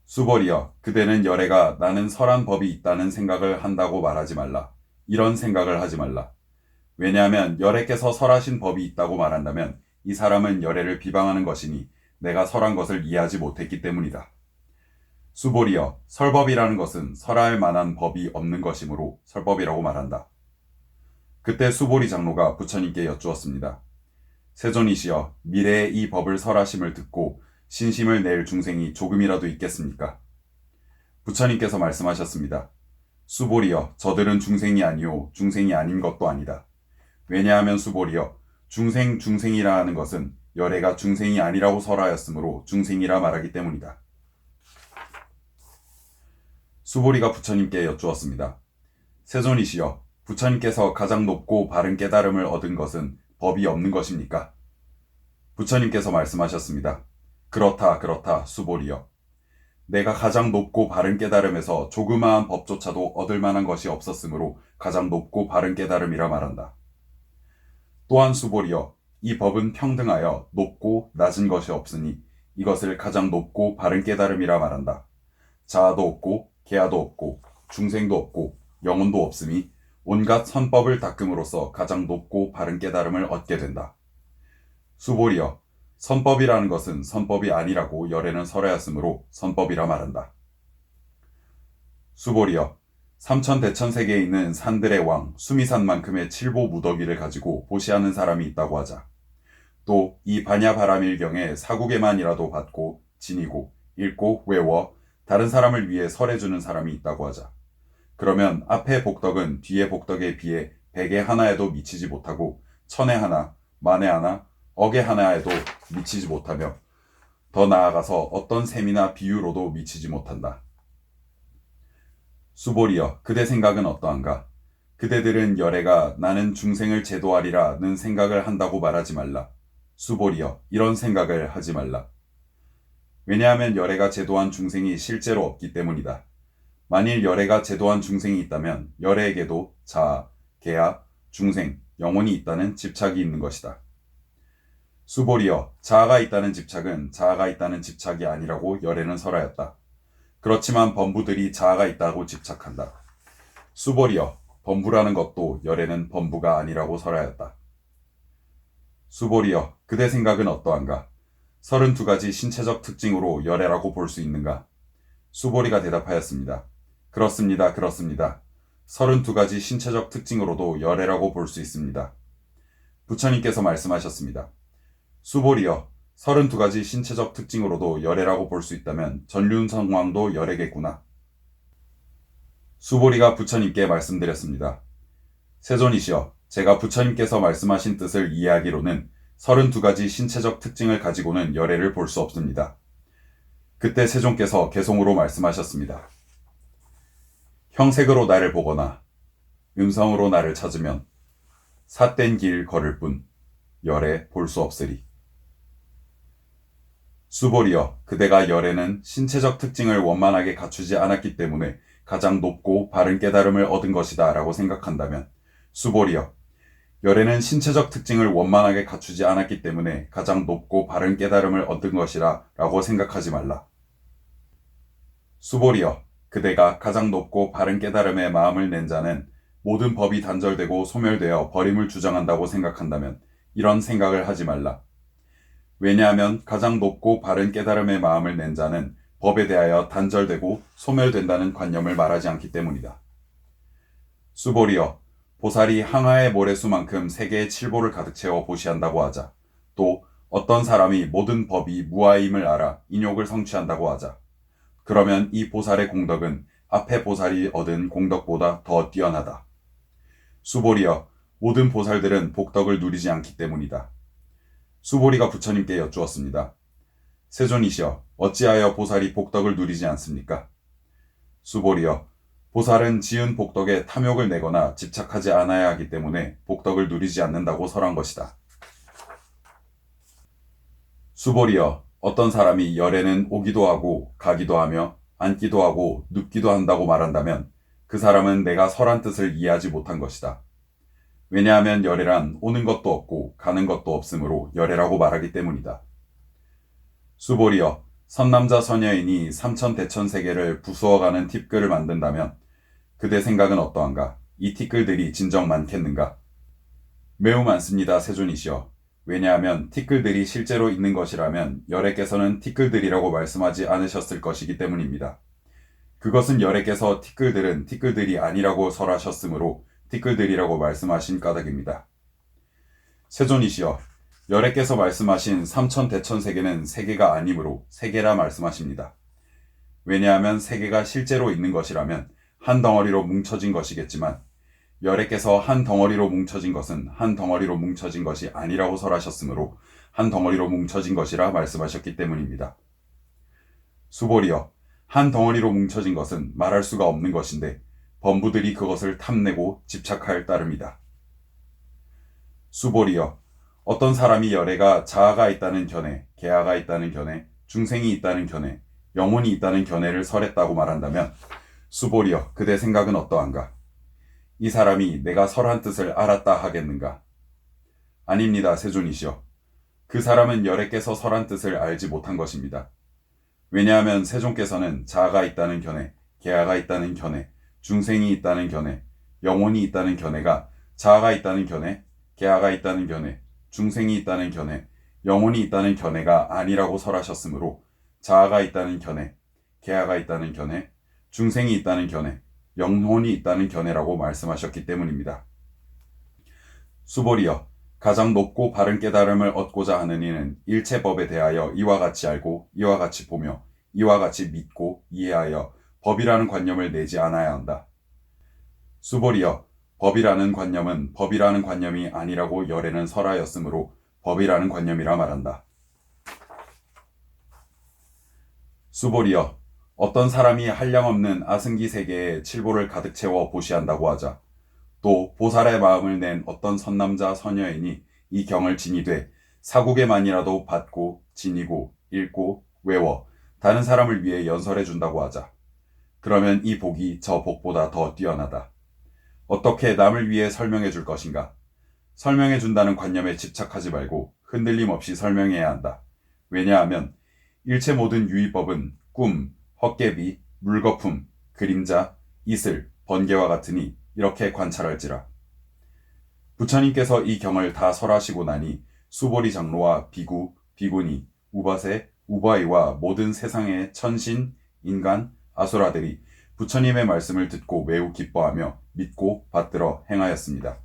수벌이여, 그대는 열애가 나는 설한 법이 있다는 생각을 한다고 말하지 말라. 이런 생각을 하지 말라. 왜냐하면 열애께서 설하신 법이 있다고 말한다면 이 사람은 열애를 비방하는 것이니 내가 설한 것을 이해하지 못했기 때문이다. 수벌이여, 설법이라는 것은 설할 만한 법이 없는 것이므로 설법이라고 말한다. 그때 수보리 장로가 부처님께 여쭈었습니다. 세존이시여, 미래에 이 법을 설하심을 듣고 신심을 낼 중생이 조금이라도 있겠습니까? 부처님께서 말씀하셨습니다. 수보리여, 저들은 중생이 아니오 중생이 아닌 것도 아니다. 왜냐하면 수보리여, 중생이라 하는 것은 열애가 중생이 아니라고 설하였으므로 중생이라 말하기 때문이다. 수보리가 부처님께 여쭈었습니다. 세존이시여, 부처님께서 가장 높고 바른 깨달음을 얻은 것은 법이 없는 것입니까? 부처님께서 말씀하셨습니다. 그렇다, 수보리여. 내가 가장 높고 바른 깨달음에서 조그마한 법조차도 얻을 만한 것이 없었으므로 가장 높고 바른 깨달음이라 말한다. 또한 수보리여, 이 법은 평등하여 높고 낮은 것이 없으니 이것을 가장 높고 바른 깨달음이라 말한다. 자아도 없고 계아도 없고 중생도 없고 영혼도 없음이 온갖 선법을 닦음으로써 가장 높고 바른 깨달음을 얻게 된다. 수보리여, 선법이라는 것은 선법이 아니라고 열애는 설하였으므로 선법이라 말한다. 수보리여, 삼천대천세계에 있는 산들의 왕 수미산만큼의 칠보 무더기를 가지고 보시하는 사람이 있다고 하자. 또 이 반야바라밀경에 사국에만이라도 받고 지니고 읽고 외워 다른 사람을 위해 설해주는 사람이 있다고 하자. 그러면 앞의 복덕은 뒤의 복덕에 비해 백의 하나에도 미치지 못하고 천의 하나, 만의 하나, 억의 하나에도 미치지 못하며 더 나아가서 어떤 셈이나 비유로도 미치지 못한다. 수보리여, 그대 생각은 어떠한가? 그대들은 열애가 나는 중생을 제도하리라는 생각을 한다고 말하지 말라. 수보리여, 이런 생각을 하지 말라. 왜냐하면 열애가 제도한 중생이 실제로 없기 때문이다. 만일 열애가 제도한 중생이 있다면 열애에게도 자아, 계아, 중생, 영혼이 있다는 집착이 있는 것이다. 수보리여, 자아가 있다는 집착은 자아가 있다는 집착이 아니라고 열애는 설하였다. 그렇지만 범부들이 자아가 있다고 집착한다. 수보리여, 범부라는 것도 열애는 범부가 아니라고 설하였다. 수보리여, 그대 생각은 어떠한가? 32가지 신체적 특징으로 열애라고 볼 수 있는가? 수보리가 대답하였습니다. 그렇습니다. 32가지 신체적 특징으로도 열애라고 볼 수 있습니다. 부처님께서 말씀하셨습니다. 수보리여, 32가지 신체적 특징으로도 열애라고 볼 수 있다면 전륜성왕도 열애겠구나. 수보리가 부처님께 말씀드렸습니다. 세존이시여, 제가 부처님께서 말씀하신 뜻을 이해하기로는 32가지 신체적 특징을 가지고는 열애를 볼 수 없습니다. 그때 세존께서 개송으로 말씀하셨습니다. 형색으로 나를 보거나 음성으로 나를 찾으면 삿된 길 걸을 뿐 열애 볼 수 없으리. 수보리여, 그대가 열애는 신체적 특징을 원만하게 갖추지 않았기 때문에 가장 높고 바른 깨달음을 얻은 것이다 라고 생각한다면 수보리여, 열애는 신체적 특징을 원만하게 갖추지 않았기 때문에 가장 높고 바른 깨달음을 얻은 것이라 라고 생각하지 말라. 수보리여, 그대가 가장 높고 바른 깨달음에 마음을 낸 자는 모든 법이 단절되고 소멸되어 버림을 주장한다고 생각한다면 이런 생각을 하지 말라. 왜냐하면 가장 높고 바른 깨달음의 마음을 낸 자는 법에 대하여 단절되고 소멸된다는 관념을 말하지 않기 때문이다. 수보리여, 보살이 항아의 모래수만큼 세계의 칠보를 가득 채워 보시한다고 하자. 또 어떤 사람이 모든 법이 무아임을 알아 인욕을 성취한다고 하자. 그러면 이 보살의 공덕은 앞에 보살이 얻은 공덕보다 더 뛰어나다. 수보리여, 모든 보살들은 복덕을 누리지 않기 때문이다. 수보리가 부처님께 여쭈었습니다. 세존이시여, 어찌하여 보살이 복덕을 누리지 않습니까? 수보리여, 보살은 지은 복덕에 탐욕을 내거나 집착하지 않아야 하기 때문에 복덕을 누리지 않는다고 설한 것이다. 수보리여, 어떤 사람이 열애는 오기도 하고 가기도 하며 앉기도 하고 눕기도 한다고 말한다면 그 사람은 내가 설한 뜻을 이해하지 못한 것이다. 왜냐하면 열애란 오는 것도 없고 가는 것도 없으므로 열애라고 말하기 때문이다. 수보리여, 선남자 선여인이 삼천대천세계를 부수어가는 팁글을 만든다면 그대 생각은 어떠한가? 이 팁글들이 진정 많겠는가? 매우 많습니다, 세존이시여. 왜냐하면 팁글들이 실제로 있는 것이라면 열애께서는 팁글들이라고 말씀하지 않으셨을 것이기 때문입니다. 그것은 열애께서 팁글들은 팁글들이 아니라고 설하셨으므로 팁글들이라고 말씀하신 까닭입니다. 세존이시여, 열애께서 말씀하신 삼천대천세계는 세계가 아니므로 세계라 말씀하십니다. 왜냐하면 세계가 실제로 있는 것이라면 한 덩어리로 뭉쳐진 것이겠지만 열애께서 한 덩어리로 뭉쳐진 것은 한 덩어리로 뭉쳐진 것이 아니라고 설하셨으므로 한 덩어리로 뭉쳐진 것이라 말씀하셨기 때문입니다. 수보리여, 한 덩어리로 뭉쳐진 것은 말할 수가 없는 것인데 범부들이 그것을 탐내고 집착할 따름이다. 수보리여, 어떤 사람이 열애가 자아가 있다는 견해, 계아가 있다는 견해, 중생이 있다는 견해, 영혼이 있다는 견해를 설했다고 말한다면 수보리여, 그대 생각은 어떠한가? 이 사람이 내가 설한 뜻을 알았다 하겠는가? 아닙니다, 세존이시여. 그 사람은 열애께서 설한 뜻을 알지 못한 것입니다. 왜냐하면 세존께서는 자아가 있다는 견해, 계아가 있다는 견해, 중생이 있다는 견해, 영혼이 있다는 견해가 자아가 있다는 견해, 계아가 있다는 견해, 중생이 있다는 견해, 영혼이 있다는 견해가 아니라고 설하셨으므로 자아가 있다는 견해, 계아가 있다는 견해, 중생이 있다는 견해, 영혼이 있다는 견해라고 말씀하셨기 때문입니다. 수보리여, 가장 높고 바른 깨달음을 얻고자 하는 이는 일체법에 대하여 이와 같이 알고 이와 같이 보며 이와 같이 믿고 이해하여 법이라는 관념을 내지 않아야 한다. 수보리여, 법이라는 관념은 법이라는 관념이 아니라고 열애는 설하였으므로 법이라는 관념이라 말한다. 수보리여, 어떤 사람이 한량없는 아승기 세계에 칠보를 가득 채워 보시한다고 하자. 또 보살의 마음을 낸 어떤 선남자 선여인이 이 경을 지니되 사국에만이라도 받고 지니고 읽고 외워 다른 사람을 위해 연설해 준다고 하자. 그러면 이 복이 저 복보다 더 뛰어나다. 어떻게 남을 위해 설명해 줄 것인가? 설명해 준다는 관념에 집착하지 말고 흔들림 없이 설명해야 한다. 왜냐하면 일체 모든 유의법은 꿈, 헛개비, 물거품, 그림자, 이슬, 번개와 같으니 이렇게 관찰할지라. 부처님께서 이 경을 다 설하시고 나니 수보리 장로와 비구, 비구니, 우바세, 우바이와 모든 세상의 천신, 인간, 아수라들이 부처님의 말씀을 듣고 매우 기뻐하며 믿고 받들어 행하였습니다.